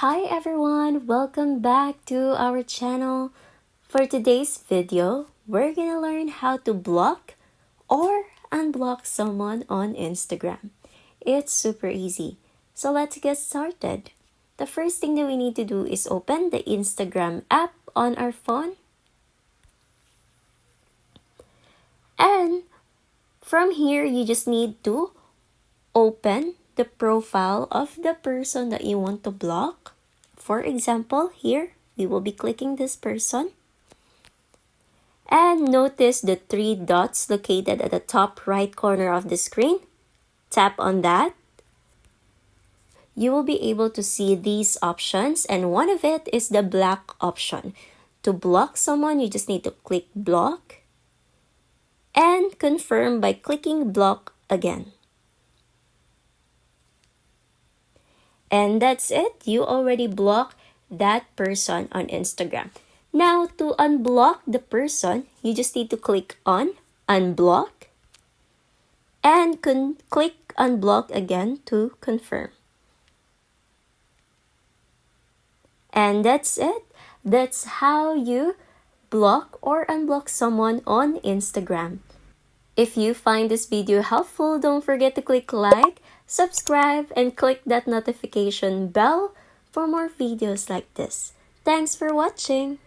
Hi everyone, welcome back to our channel. For today's video, we're gonna learn how to block or unblock someone on Instagram. It's super easy, so let's get started. The first thing that we need to do is open the Instagram app on our phone. And from here, you just need to open the profile of the person that you want to block. For example, here, we will be clicking this person. And notice the three dots located at the top right corner of the screen. Tap on that. You will be able to see these options, and one of it is the block option. To block someone, you just need to click block and confirm by clicking block again. And that's it. You already blocked that person on Instagram. Now, to unblock the person, you just need to click on unblock and click unblock again to confirm. And that's it. That's how you block or unblock someone on Instagram. If you find this video helpful, don't forget to click like, subscribe, and click that notification bell for more videos like this. Thanks for watching!